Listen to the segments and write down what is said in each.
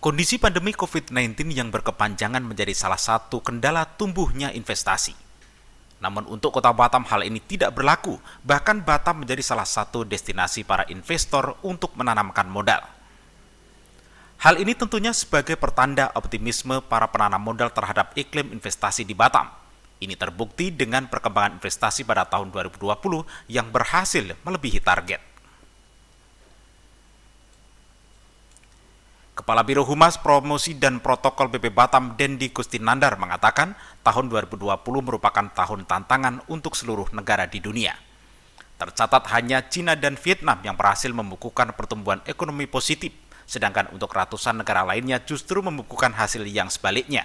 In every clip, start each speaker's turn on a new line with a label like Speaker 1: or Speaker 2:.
Speaker 1: Kondisi pandemi COVID-19 yang berkepanjangan menjadi salah satu kendala tumbuhnya investasi. Namun untuk Kota Batam hal ini tidak berlaku, bahkan Batam menjadi salah satu destinasi para investor untuk menanamkan modal. Hal ini tentunya sebagai pertanda optimisme para penanam modal terhadap iklim investasi di Batam. Ini terbukti dengan perkembangan investasi pada tahun 2020 yang berhasil melebihi target. Kepala Biro Humas Promosi dan Protokol BP Batam Dendi Kustinandar mengatakan tahun 2020 merupakan tahun tantangan untuk seluruh negara di dunia. Tercatat hanya Cina dan Vietnam yang berhasil membukukan pertumbuhan ekonomi positif, sedangkan untuk ratusan negara lainnya justru membukukan hasil yang sebaliknya.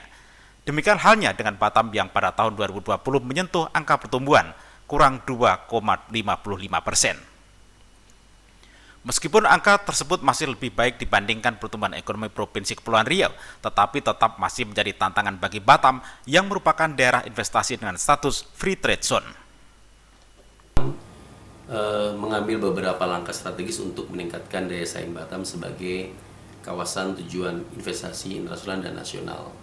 Speaker 1: Demikian halnya dengan Batam yang pada tahun 2020 menyentuh angka pertumbuhan kurang 2,55%. Meskipun angka tersebut masih lebih baik dibandingkan pertumbuhan ekonomi Provinsi Kepulauan Riau, tetapi tetap masih menjadi tantangan bagi Batam yang merupakan daerah investasi dengan status free trade zone.
Speaker 2: Mengambil beberapa langkah strategis untuk meningkatkan daya saing Batam sebagai kawasan tujuan investasi internasional dan nasional.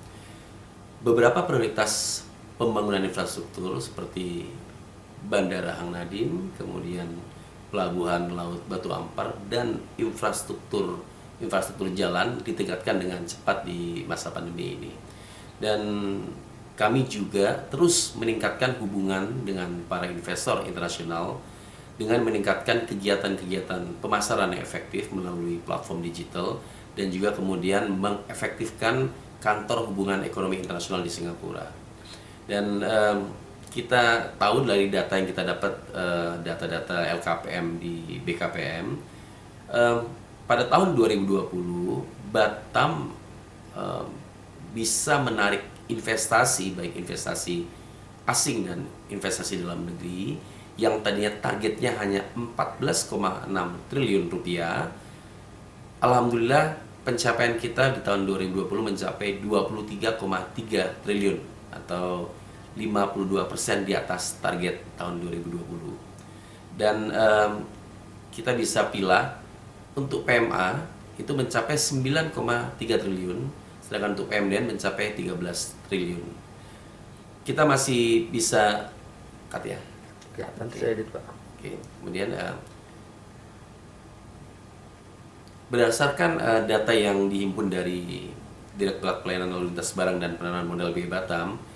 Speaker 2: Beberapa prioritas pembangunan infrastruktur seperti Bandara Hang Nadiem, kemudian Pelabuhan Laut Batu Ampar, dan infrastruktur jalan ditingkatkan dengan cepat di masa pandemi ini. Dan kami juga terus meningkatkan hubungan dengan para investor internasional dengan meningkatkan kegiatan-kegiatan pemasaran yang efektif melalui platform digital dan juga kemudian mengefektifkan kantor hubungan ekonomi internasional di Singapura. Dan kita tahu dari data yang kita dapat, data-data LKPM di BKPM, pada tahun 2020 Batam bisa menarik investasi, baik investasi asing dan investasi dalam negeri, yang tadinya targetnya hanya 14,6 triliun rupiah. Alhamdulillah pencapaian kita di tahun 2020 mencapai 23,3 triliun atau 52% di atas target tahun 2020. Dan kita bisa pilah untuk PMA itu mencapai 9,3 triliun, sedangkan untuk PMDN mencapai 13 triliun. Kita masih bisa cut ya.
Speaker 3: Nanti saya edit, Pak.
Speaker 2: Oke. Kemudian berdasarkan data yang dihimpun dari Direktorat Pelayanan Lalu Lintas Barang dan Penanaman Modal BI Batam,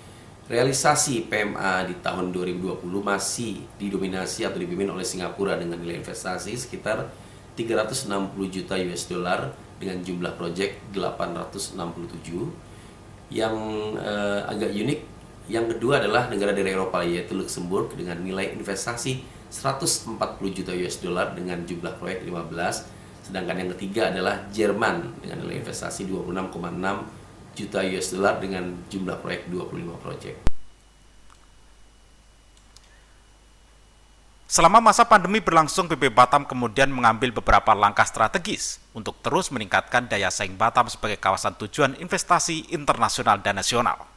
Speaker 2: realisasi PMA di tahun 2020 masih didominasi atau dipimpin oleh Singapura dengan nilai investasi sekitar 360 juta US dollar dengan jumlah proyek 867. Yang agak unik, yang kedua adalah negara dari Eropa yaitu Luxembourg dengan nilai investasi 140 juta US dollar dengan jumlah proyek 15. Sedangkan yang ketiga adalah Jerman dengan nilai investasi 26,6 juta US dollar dengan jumlah proyek 25 proyek.
Speaker 1: Selama masa pandemi berlangsung, BP Batam kemudian mengambil beberapa langkah strategis untuk terus meningkatkan daya saing Batam sebagai kawasan tujuan investasi internasional dan nasional.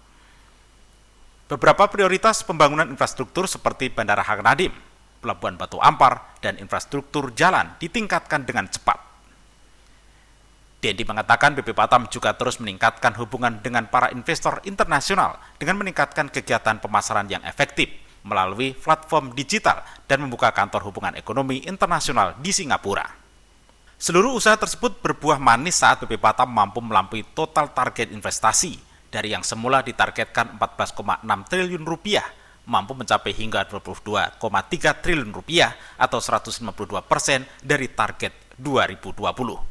Speaker 1: Beberapa prioritas pembangunan infrastruktur seperti Bandara Hang Nadiem, Pelabuhan Batu Ampar, dan infrastruktur jalan ditingkatkan dengan cepat. Dendi mengatakan BP Batam juga terus meningkatkan hubungan dengan para investor internasional dengan meningkatkan kegiatan pemasaran yang efektif melalui platform digital dan membuka kantor hubungan ekonomi internasional di Singapura. Seluruh usaha tersebut berbuah manis saat BP Batam mampu melampaui total target investasi dari yang semula ditargetkan 14,6 triliun rupiah mampu mencapai hingga 22,3 triliun rupiah atau 152% dari target 2020.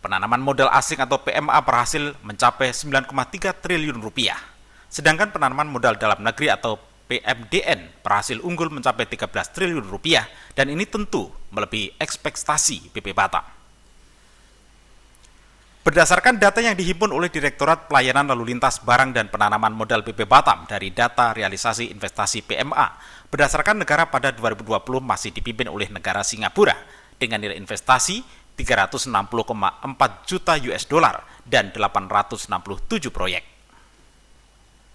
Speaker 1: Penanaman modal asing atau PMA berhasil mencapai 9,3 triliun rupiah. Sedangkan penanaman modal dalam negeri atau PMDN berhasil unggul mencapai 13 triliun rupiah dan ini tentu melebihi ekspektasi BP Batam. Berdasarkan data yang dihimpun oleh Direktorat Pelayanan Lalu Lintas Barang dan Penanaman Modal BP Batam dari data realisasi investasi PMA, berdasarkan negara pada 2020 masih dipimpin oleh negara Singapura dengan nilai investasi 360,4 juta US dollar dan 867 proyek.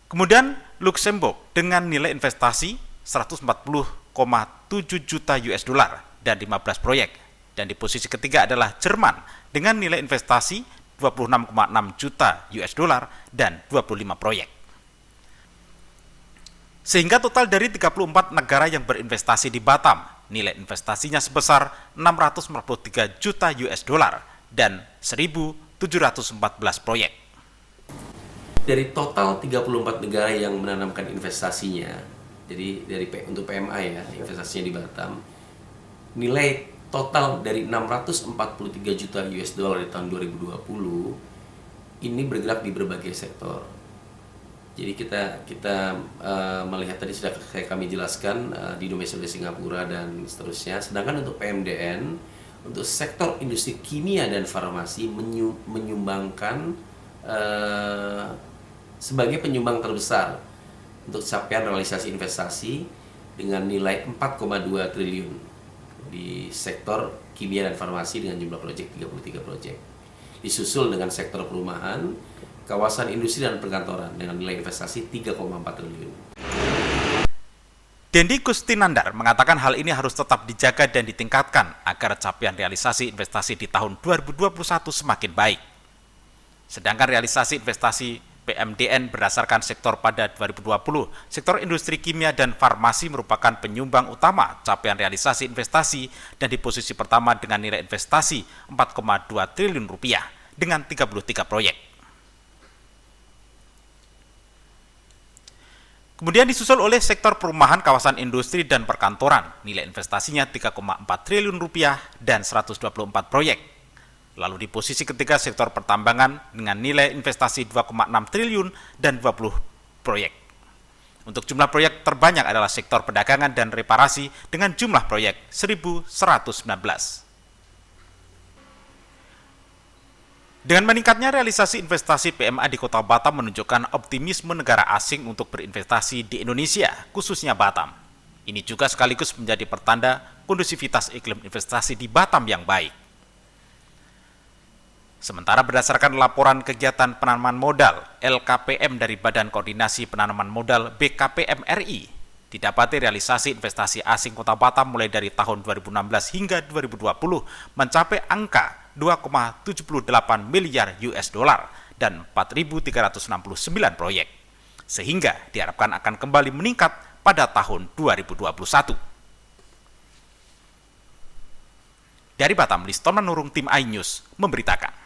Speaker 1: Kemudian Luxembourg dengan nilai investasi 140,7 juta US dollar dan 15 proyek. Dan di posisi ketiga adalah Jerman dengan nilai investasi 26,6 juta US dollar dan 25 proyek. Sehingga total dari 34 negara yang berinvestasi di Batam, nilai investasinya sebesar 643 juta US dollar dan 1.714 proyek.
Speaker 2: Dari total 34 negara yang menanamkan investasinya, jadi untuk PMA ya, investasinya di Batam, nilai total dari 643 juta US dollar di tahun 2020 ini bergerak di berbagai sektor. Jadi kita melihat tadi sudah kami jelaskan di Indonesia, di Singapura dan seterusnya. Sedangkan untuk PMDN, untuk sektor industri kimia dan farmasi menyumbangkan sebagai penyumbang terbesar untuk capaian realisasi investasi dengan nilai 4,2 triliun di sektor kimia dan farmasi dengan jumlah proyek 33 proyek. Disusul dengan sektor perumahan, kawasan industri dan perkantoran dengan nilai investasi 3,4 triliun.
Speaker 1: Dendi Kustinandar mengatakan hal ini harus tetap dijaga dan ditingkatkan agar capaian realisasi investasi di tahun 2021 semakin baik. Sedangkan realisasi investasi PMDN berdasarkan sektor pada 2020, sektor industri kimia dan farmasi merupakan penyumbang utama capaian realisasi investasi dan di posisi pertama dengan nilai investasi 4,2 triliun rupiah dengan 33 proyek. Kemudian disusul oleh sektor perumahan, kawasan industri dan perkantoran, nilai investasinya 3,4 triliun rupiah dan 124 proyek. Lalu di posisi ketiga sektor pertambangan dengan nilai investasi 2,6 triliun dan 20 proyek. Untuk jumlah proyek terbanyak adalah sektor perdagangan dan reparasi dengan jumlah proyek 1.119. Dengan meningkatnya realisasi investasi PMA di Kota Batam menunjukkan optimisme negara asing untuk berinvestasi di Indonesia, khususnya Batam. Ini juga sekaligus menjadi pertanda kondusivitas iklim investasi di Batam yang baik. Sementara berdasarkan laporan kegiatan penanaman modal LKPM dari Badan Koordinasi Penanaman Modal BKPM RI, didapati realisasi investasi asing Kota Batam mulai dari tahun 2016 hingga 2020 mencapai angka 2,78 miliar US dollar dan 4.369 proyek, sehingga diharapkan akan kembali meningkat pada tahun 2021. Dari Batam, Liston Manurung, tim iNews memberitakan.